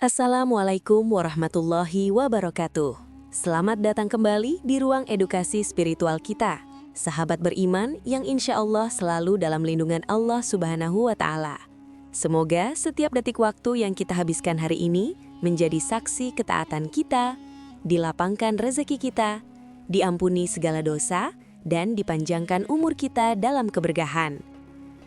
Assalamualaikum warahmatullahi wabarakatuh. Selamat datang kembali di ruang edukasi spiritual kita, sahabat beriman yang insya Allah selalu dalam lindungan Allah Subhanahu wa Ta'ala. Semoga setiap detik waktu yang kita habiskan hari ini menjadi saksi ketaatan kita, dilapangkan rezeki kita, diampuni segala dosa, dan dipanjangkan umur kita dalam keberkahan.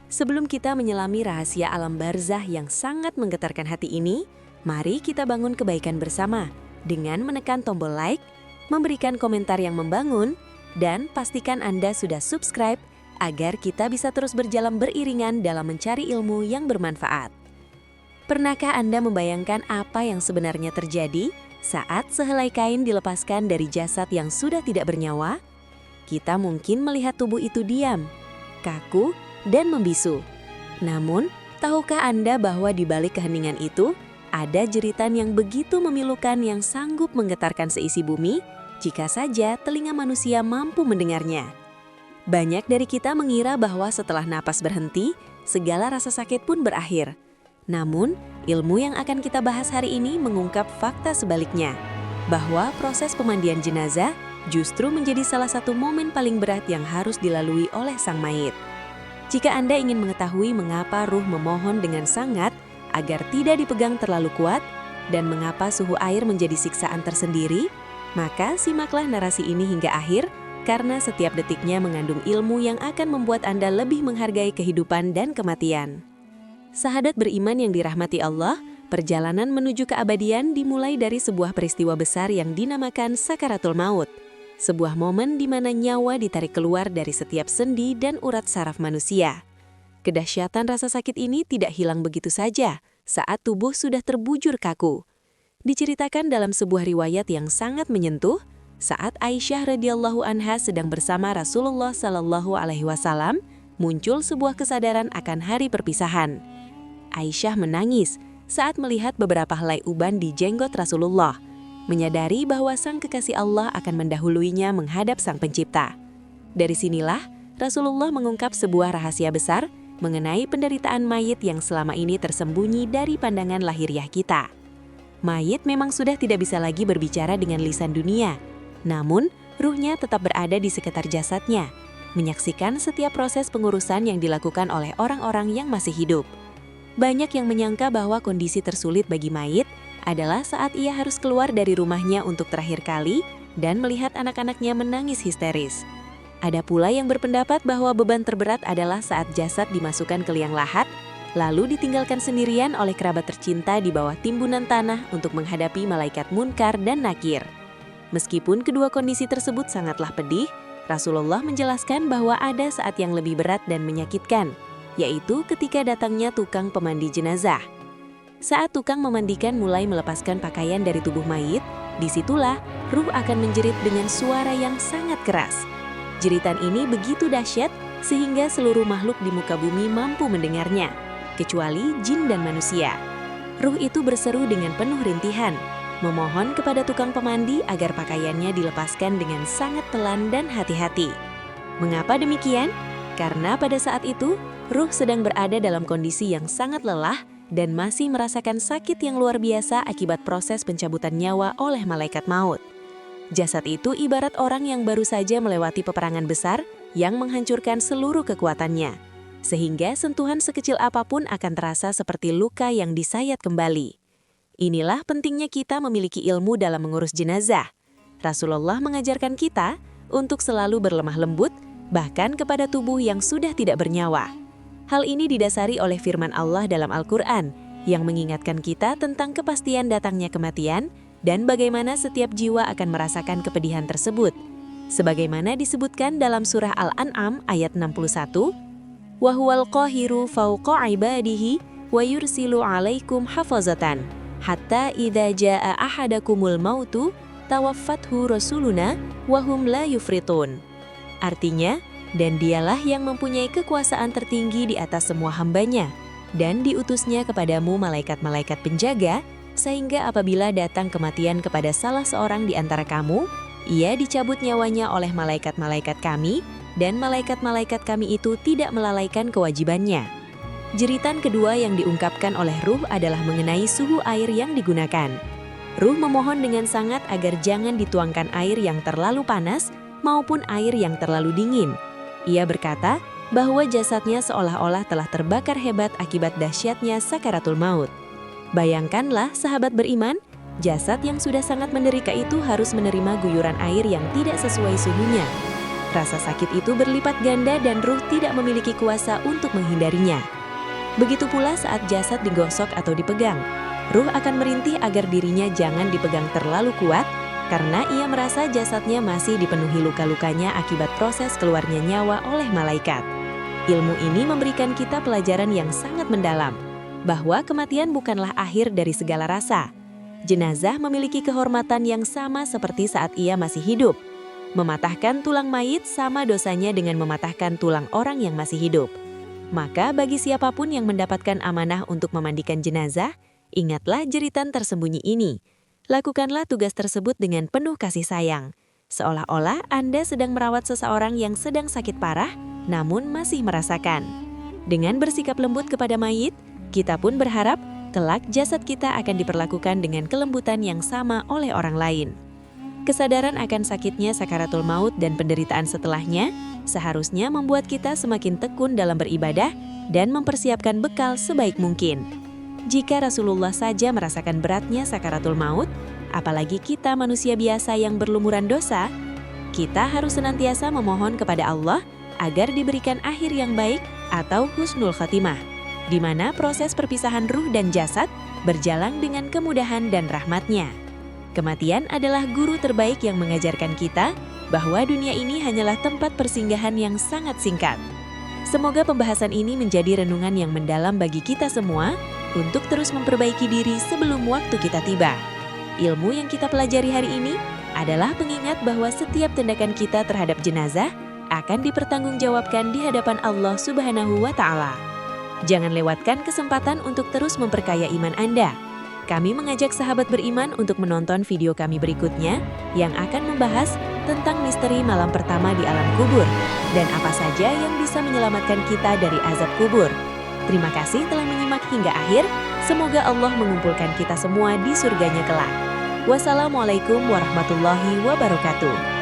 Sebelum kita menyelami rahasia alam barzah yang sangat menggetarkan hati ini, mari kita bangun kebaikan bersama dengan menekan tombol like, memberikan komentar yang membangun, dan pastikan Anda sudah subscribe agar kita bisa terus berjalan beriringan dalam mencari ilmu yang bermanfaat. Pernahkah Anda membayangkan apa yang sebenarnya terjadi saat sehelai kain dilepaskan dari jasad yang sudah tidak bernyawa? Kita mungkin melihat tubuh itu diam, kaku, dan membisu. Namun, tahukah Anda bahwa di balik keheningan itu, ada jeritan yang begitu memilukan yang sanggup menggetarkan seisi bumi jika saja telinga manusia mampu mendengarnya. Banyak dari kita mengira bahwa setelah napas berhenti, segala rasa sakit pun berakhir. Namun, ilmu yang akan kita bahas hari ini mengungkap fakta sebaliknya, bahwa proses pemandian jenazah justru menjadi salah satu momen paling berat yang harus dilalui oleh sang mayit. Jika Anda ingin mengetahui mengapa ruh memohon dengan sangat agar tidak dipegang terlalu kuat, dan mengapa suhu air menjadi siksaan tersendiri, maka simaklah narasi ini hingga akhir, karena setiap detiknya mengandung ilmu yang akan membuat Anda lebih menghargai kehidupan dan kematian. Sahabat beriman yang dirahmati Allah, perjalanan menuju keabadian dimulai dari sebuah peristiwa besar yang dinamakan Sakaratul Maut, sebuah momen di mana nyawa ditarik keluar dari setiap sendi dan urat saraf manusia. Kedahsyatan rasa sakit ini tidak hilang begitu saja saat tubuh sudah terbujur kaku. Diceritakan dalam sebuah riwayat yang sangat menyentuh, saat Aisyah radhiyallahu anha sedang bersama Rasulullah sallallahu alaihi wasallam, muncul sebuah kesadaran akan hari perpisahan. Aisyah menangis saat melihat beberapa helai uban di jenggot Rasulullah, menyadari bahwa sang kekasih Allah akan mendahuluinya menghadap sang pencipta. Dari sinilah Rasulullah mengungkap sebuah rahasia besar mengenai penderitaan mayit yang selama ini tersembunyi dari pandangan lahiriah kita. Mayit memang sudah tidak bisa lagi berbicara dengan lisan dunia, namun ruhnya tetap berada di sekitar jasadnya, menyaksikan setiap proses pengurusan yang dilakukan oleh orang-orang yang masih hidup. Banyak yang menyangka bahwa kondisi tersulit bagi mayit adalah saat ia harus keluar dari rumahnya untuk terakhir kali dan melihat anak-anaknya menangis histeris. Ada pula yang berpendapat bahwa beban terberat adalah saat jasad dimasukkan ke liang lahat, lalu ditinggalkan sendirian oleh kerabat tercinta di bawah timbunan tanah untuk menghadapi malaikat munkar dan nakir. Meskipun kedua kondisi tersebut sangatlah pedih, Rasulullah menjelaskan bahwa ada saat yang lebih berat dan menyakitkan, yaitu ketika datangnya tukang pemandi jenazah. Saat tukang memandikan mulai melepaskan pakaian dari tubuh mayit, disitulah ruh akan menjerit dengan suara yang sangat keras. Jeritan ini begitu dahsyat sehingga seluruh makhluk di muka bumi mampu mendengarnya, kecuali jin dan manusia. Ruh itu berseru dengan penuh rintihan, memohon kepada tukang pemandi agar pakaiannya dilepaskan dengan sangat pelan dan hati-hati. Mengapa demikian? Karena pada saat itu, ruh sedang berada dalam kondisi yang sangat lelah dan masih merasakan sakit yang luar biasa akibat proses pencabutan nyawa oleh malaikat maut. Jasad itu ibarat orang yang baru saja melewati peperangan besar yang menghancurkan seluruh kekuatannya, sehingga sentuhan sekecil apapun akan terasa seperti luka yang disayat kembali. Inilah pentingnya kita memiliki ilmu dalam mengurus jenazah. Rasulullah mengajarkan kita untuk selalu berlemah lembut, bahkan kepada tubuh yang sudah tidak bernyawa. Hal ini didasari oleh firman Allah dalam Al-Quran, yang mengingatkan kita tentang kepastian datangnya kematian, dan bagaimana setiap jiwa akan merasakan kepedihan tersebut. Sebagaimana disebutkan dalam surah Al-An'am ayat 61, "Wa huwal qahiru fawqa ibadihi wa yursilu 'alaikum hafazatan hatta idza jaa ahadakumul mautu tawaffathu rasuluna wa hum la yufritun." Artinya, dan dialah yang mempunyai kekuasaan tertinggi di atas semua hambanya, dan diutusnya kepadamu malaikat-malaikat penjaga, sehingga apabila datang kematian kepada salah seorang di antara kamu, ia dicabut nyawanya oleh malaikat-malaikat kami, dan malaikat-malaikat kami itu tidak melalaikan kewajibannya. Jeritan kedua yang diungkapkan oleh Ruh adalah mengenai suhu air yang digunakan. Ruh memohon dengan sangat agar jangan dituangkan air yang terlalu panas maupun air yang terlalu dingin. Ia berkata bahwa jasadnya seolah-olah telah terbakar hebat akibat dahsyatnya sakaratul maut. Bayangkanlah sahabat beriman, jasad yang sudah sangat menderita itu harus menerima guyuran air yang tidak sesuai suhunya. Rasa sakit itu berlipat ganda dan Ruh tidak memiliki kuasa untuk menghindarinya. Begitu pula saat jasad digosok atau dipegang. Ruh akan merintih agar dirinya jangan dipegang terlalu kuat karena ia merasa jasadnya masih dipenuhi luka-lukanya akibat proses keluarnya nyawa oleh malaikat. Ilmu ini memberikan kita pelajaran yang sangat mendalam, bahwa kematian bukanlah akhir dari segala rasa. Jenazah memiliki kehormatan yang sama seperti saat ia masih hidup. Mematahkan tulang mayit sama dosanya dengan mematahkan tulang orang yang masih hidup. Maka bagi siapapun yang mendapatkan amanah untuk memandikan jenazah, ingatlah jeritan tersembunyi ini. Lakukanlah tugas tersebut dengan penuh kasih sayang. Seolah-olah Anda sedang merawat seseorang yang sedang sakit parah, namun masih merasakan. Dengan bersikap lembut kepada mayit, kita pun berharap kelak jasad kita akan diperlakukan dengan kelembutan yang sama oleh orang lain. Kesadaran akan sakitnya sakaratul maut dan penderitaan setelahnya seharusnya membuat kita semakin tekun dalam beribadah dan mempersiapkan bekal sebaik mungkin. Jika Rasulullah saja merasakan beratnya sakaratul maut, apalagi kita manusia biasa yang berlumuran dosa, kita harus senantiasa memohon kepada Allah agar diberikan akhir yang baik atau husnul khatimah, di mana proses perpisahan ruh dan jasad berjalan dengan kemudahan dan rahmat-Nya. Kematian adalah guru terbaik yang mengajarkan kita bahwa dunia ini hanyalah tempat persinggahan yang sangat singkat. Semoga pembahasan ini menjadi renungan yang mendalam bagi kita semua untuk terus memperbaiki diri sebelum waktu kita tiba. Ilmu yang kita pelajari hari ini adalah pengingat bahwa setiap tindakan kita terhadap jenazah akan dipertanggungjawabkan di hadapan Allah Subhanahu wa Ta'ala. Jangan lewatkan kesempatan untuk terus memperkaya iman Anda. Kami mengajak sahabat beriman untuk menonton video kami berikutnya yang akan membahas tentang misteri malam pertama di alam kubur dan apa saja yang bisa menyelamatkan kita dari azab kubur. Terima kasih telah menyimak hingga akhir. Semoga Allah mengumpulkan kita semua di surganya kelak. Wassalamualaikum warahmatullahi wabarakatuh.